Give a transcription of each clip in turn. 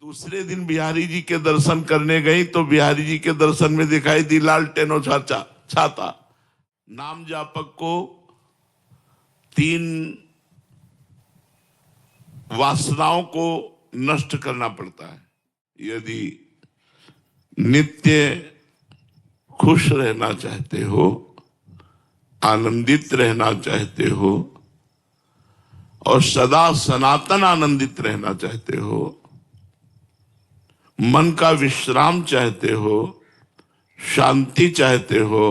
दूसरे दिन बिहारी जी के दर्शन करने गई तो बिहारी जी के दर्शन में दिखाई दी लालटेनो छाता। नाम जापक को 3 वासनाओं को नष्ट करना पड़ता है। यदि नित्य खुश रहना चाहते हो, आनंदित रहना चाहते हो और सदा सनातन आनंदित रहना चाहते हो, मन का विश्राम चाहते हो, शांति चाहते हो,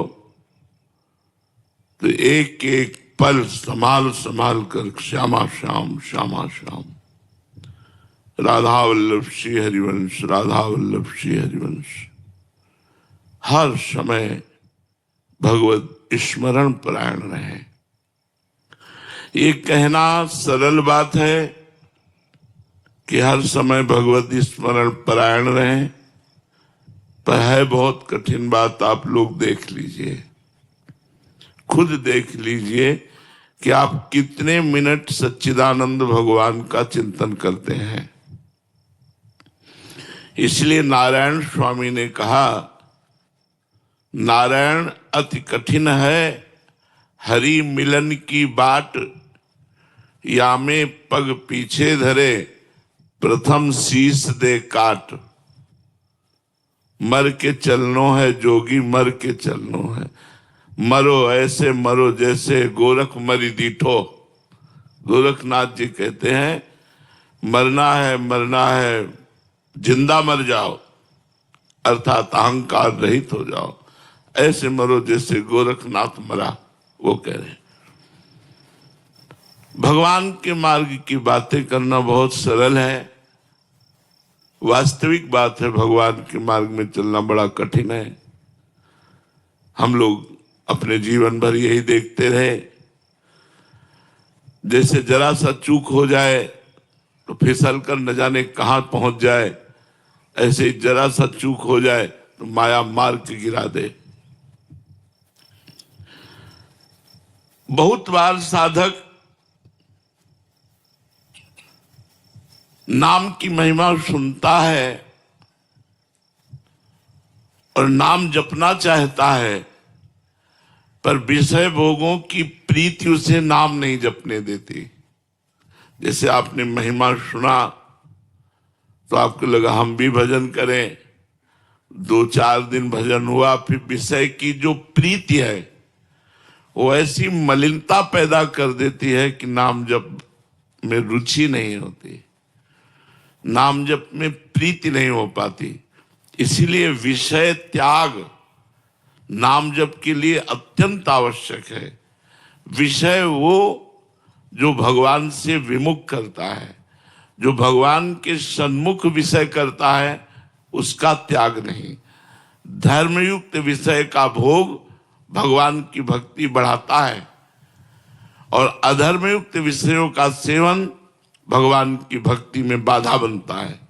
तो एक एक पल संभाल संभाल कर श्यामा श्याम श्यामा श्याम, राधा वल्लभ श्री हरिवंश, राधा वल्लभ श्री हरिवंश, हर समय भगवत स्मरण परायण रहे। ये कहना सरल बात है कि हर समय भगवत स्मरण परायण रहे, पर है बहुत कठिन बात। आप लोग देख लीजिए, खुद देख लीजिए कि आप कितने मिनट सच्चिदानंद भगवान का चिंतन करते हैं। इसलिए नारायण स्वामी ने कहा, नारायण अति कठिन है, हरि मिलन की बाट, या में पग पीछे धरे, प्रथम शीश दे काट। मर के चलनो है जोगी, मर के चलनो है, मरो ऐसे मरो जैसे गोरख मरी दीठो। गोरखनाथ जी कहते हैं, मरना है, जिंदा मर जाओ, अर्थात अहंकार रहित हो जाओ, ऐसे मरो जैसे गोरखनाथ मरा। वो कह रहे हैं भगवान के मार्ग की बातें करना बहुत सरल है, वास्तविक बात है भगवान के मार्ग में चलना बड़ा कठिन है। हम लोग अपने जीवन भर यही देखते रहे, जैसे जरा सा चूक हो जाए तो फिसल कर न जाने कहां पहुंच जाए, ऐसे जरा सा चूक हो जाए तो माया मार के गिरा दे। बहुत बार साधक नाम की महिमा सुनता है और नाम जपना चाहता है, पर विषय भोगों की प्रीति उसे नाम नहीं जपने देती। जैसे आपने महिमा सुना तो आपको लगा हम भी भजन करें, 2-4 दिन भजन हुआ, फिर विषय की जो प्रीति है वो ऐसी मलिनता पैदा कर देती है कि नाम जप में रुचि नहीं होती, नाम जप में प्रीति नहीं हो पाती। इसीलिए विषय त्याग नाम जप के लिए अत्यंत आवश्यक है। विषय वो जो भगवान से विमुख करता है, जो भगवान के सन्मुख विषय करता है, उसका त्याग नहीं। धर्मयुक्त विषय का भोग भगवान की भक्ति बढ़ाता है और अधर्मयुक्त विषयों का सेवन भगवान की भक्ति में बाधा बनता है।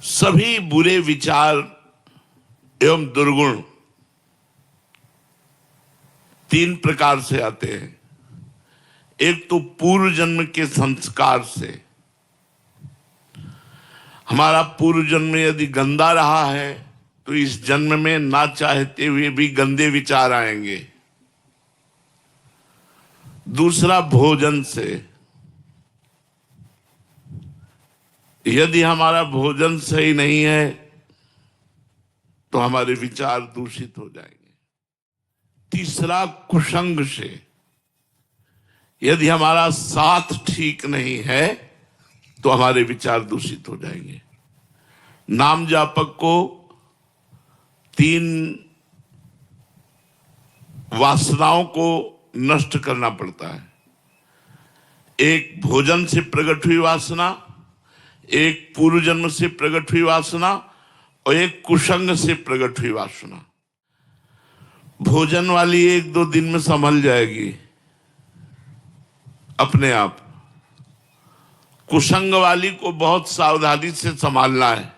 सभी बुरे विचार एवं दुर्गुण 3 प्रकार से आते हैं। एक तो पूर्व जन्म के संस्कार से, हमारा पूर्व जन्म यदि गंदा रहा है तो इस जन्म में ना चाहते हुए भी गंदे विचार आएंगे। दूसरा भोजन से, यदि हमारा भोजन सही नहीं है तो हमारे विचार दूषित हो जाएंगे। तीसरा कुसंग से, यदि हमारा साथ ठीक नहीं है तो हमारे विचार दूषित हो जाएंगे। नाम जापक को 3 वासनाओं को नष्ट करना पड़ता है। एक भोजन से प्रकट हुई वासना, एक पूर्व जन्म से प्रकट हुई वासना और एक कुसंग से प्रकट हुई वासना। भोजन वाली 1-2 दिन में संभल जाएगी अपने आप। कुसंग वाली को बहुत सावधानी से संभालना है,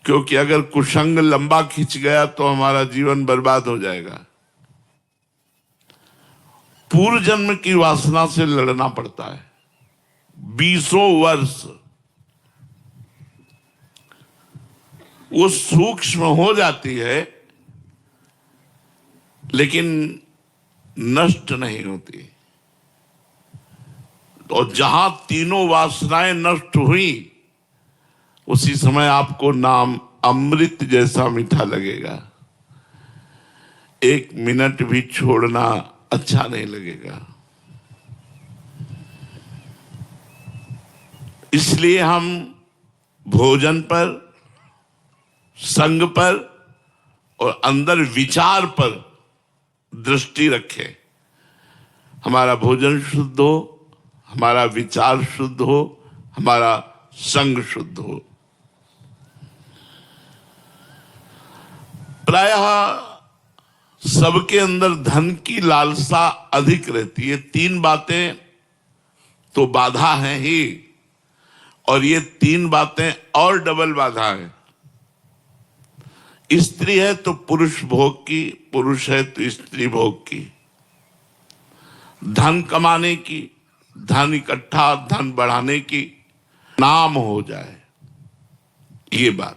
क्योंकि अगर कुसंग लंबा खिंच गया तो हमारा जीवन बर्बाद हो जाएगा। पूर्व जन्म की वासना से लड़ना पड़ता है। 20 वर्ष वो सूक्ष्म हो जाती है लेकिन नष्ट नहीं होती। और जहां तीनों वासनाएं नष्ट हुई उसी समय आपको नाम अमृत जैसा मीठा लगेगा। 1 मिनट भी छोड़ना अच्छा नहीं लगेगा। इसलिए हम भोजन पर, संग पर और अंदर विचार पर दृष्टि रखें। हमारा भोजन शुद्ध हो, हमारा विचार शुद्ध हो, हमारा संग शुद्ध हो। प्रायः सबके अंदर धन की लालसा अधिक रहती है। 3 बातें तो बाधा हैं ही, और ये 3 बातें और डबल बाधा है। स्त्री है तो पुरुष भोग की, पुरुष है तो स्त्री भोग की। धन कमाने की, धन इकट्ठा, धन बढ़ाने की, नाम हो जाए, ये बात।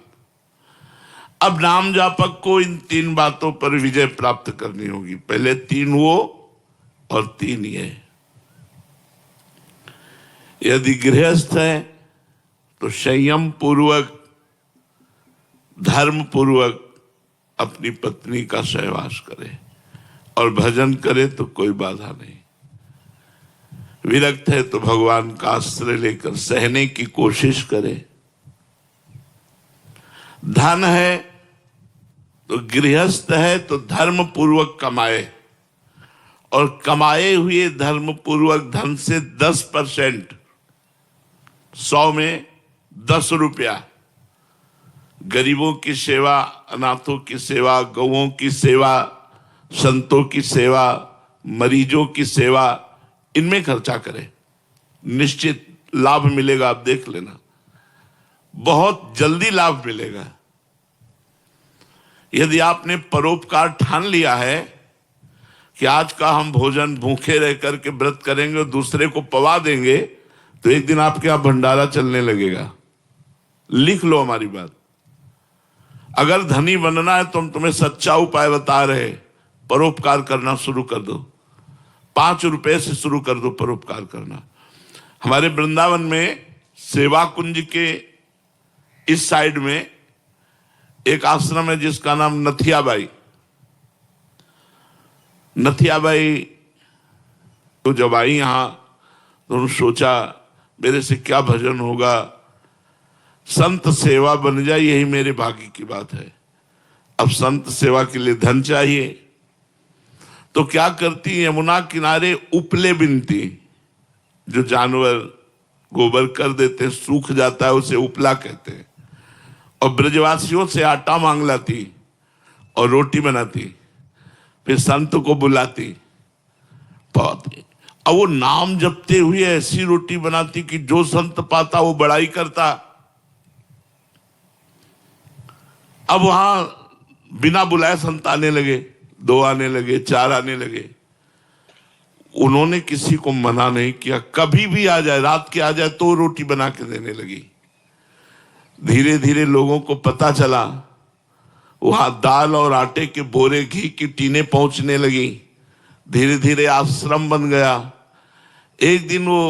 अब नाम जापक को इन 3 बातों पर विजय प्राप्त करनी होगी। पहले 3 वो और 3 ये। यदि गृहस्थ है तो संयम पूर्वक, धर्म पूर्वक अपनी पत्नी का सहवास करे और भजन करे तो कोई बाधा नहीं। विरक्त है तो भगवान का आश्रय लेकर सहने की कोशिश करे। धन है तो गृहस्थ है तो धर्म पूर्वक कमाए, और कमाए हुए धर्म पूर्वक धन से 10%, 100 में 10 रुपया गरीबों की सेवा, अनाथों की सेवा, गौओं की सेवा, संतों की सेवा, मरीजों की सेवा, इनमें खर्चा करें। निश्चित लाभ मिलेगा, आप देख लेना, बहुत जल्दी लाभ मिलेगा। यदि आपने परोपकार ठान लिया है कि आज का हम भोजन भूखे रह करके व्रत करेंगे और दूसरे को पवा देंगे, तो एक दिन आपके यहां भंडारा चलने लगेगा। लिख लो हमारी बात। अगर धनी बनना है तो हम तुम्हें सच्चा उपाय बता रहे, परोपकार करना शुरू कर दो। 5 रुपए से शुरू कर दो परोपकार करना। हमारे वृंदावन में सेवा कुंज के इस साइड में एक आश्रम है जिसका नाम नथियाबाई। नथियाबाई तो जब आई यहां तो उन्होंने सोचा मेरे से क्या भजन होगा, संत सेवा बन जाए, यही मेरे भाग्य की बात है। अब संत सेवा के लिए धन चाहिए, तो क्या करती, यमुना किनारे उपले बिनती, जो जानवर गोबर कर देते सूख जाता है उसे उपला कहते हैं, और ब्रजवासियों से आटा मांग लाती और रोटी बनाती, फिर संत को बुलाती, पाती। अब वो नाम जपते हुए ऐसी रोटी बनाती कि जो संत पाता वो बड़ाई करता। अब वहां बिना बुलाए संत आने लगे, 2 आने लगे, 4 आने लगे। उन्होंने किसी को मना नहीं किया, कभी भी आ जाए, रात के आ जाए तो रोटी बना के देने लगी। धीरे धीरे लोगों को पता चला, वहां दाल और आटे के बोरे, घी की टीनें पहुंचने लगी। धीरे धीरे आश्रम बन गया। एक दिन वो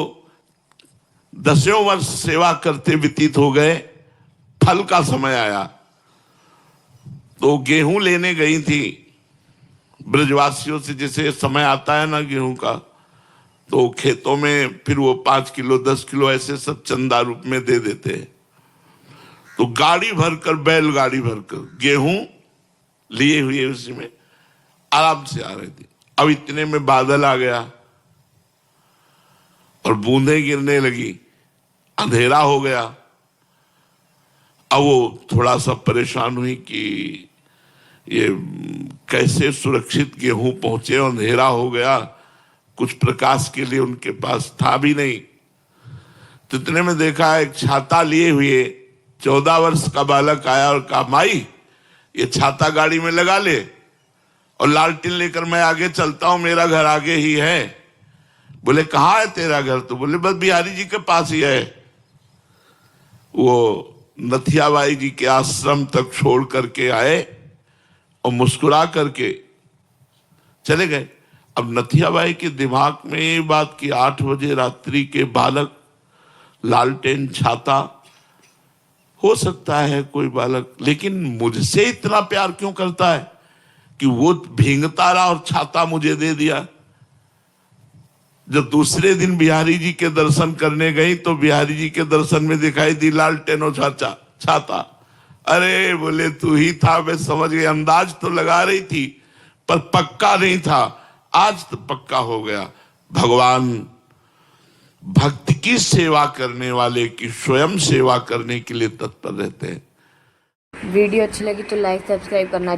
10 वर्ष सेवा करते व्यतीत हो गए, फल का समय आया तो गेहूं लेने गई थी ब्रजवासियों से। जैसे समय आता है ना गेहूं का, तो खेतों में फिर वो 5 किलो 10 किलो ऐसे सब चंदा रूप में दे देते हैं। तो गाड़ी भरकर, बैलगाड़ी भरकर गेहूं लिए हुए उसी में आराम से आ रहे थे। अब इतने में बादल आ गया और बूंदें गिरने लगी, अंधेरा हो गया। अब वो थोड़ा सा परेशान हुई कि ये कैसे सुरक्षित गेहूं पहुंचे, अंधेरा हो गया, कुछ प्रकाश के लिए उनके पास था भी नहीं। तो इतने में देखा एक छाता लिए हुए 14 वर्ष का बालक आया और कहा, माई ये छाता गाड़ी में लगा ले और लालटेन लेकर मैं आगे चलता हूं, मेरा घर आगे ही है। बोले कहाँ है तेरा घर? तो बोले बस बिहारी जी के पास ही है। वो नथियाबाई जी के आश्रम तक छोड़ करके आए और मुस्कुरा करके चले गए। अब नथियाबाई के दिमाग में ये बात कि 8 बजे रात्रि के बालक, लालटेन छाता, हो सकता है कोई बालक, लेकिन मुझसे इतना प्यार क्यों करता है कि वो भींगता रहा और छाता मुझे दे दिया। जब दूसरे दिन बिहारी जी के दर्शन करने गई तो बिहारी जी के दर्शन में दिखाई दी लालटेन और छाता। अरे बोले तू ही था, मैं समझ गई। अंदाज तो लगा रही थी पर पक्का नहीं था, आज तो पक्का हो गया। भगवान भक्त की सेवा करने वाले की स्वयं सेवा करने के लिए तत्पर रहते हैं। वीडियो अच्छी लगी तो लाइक सब्सक्राइब करना।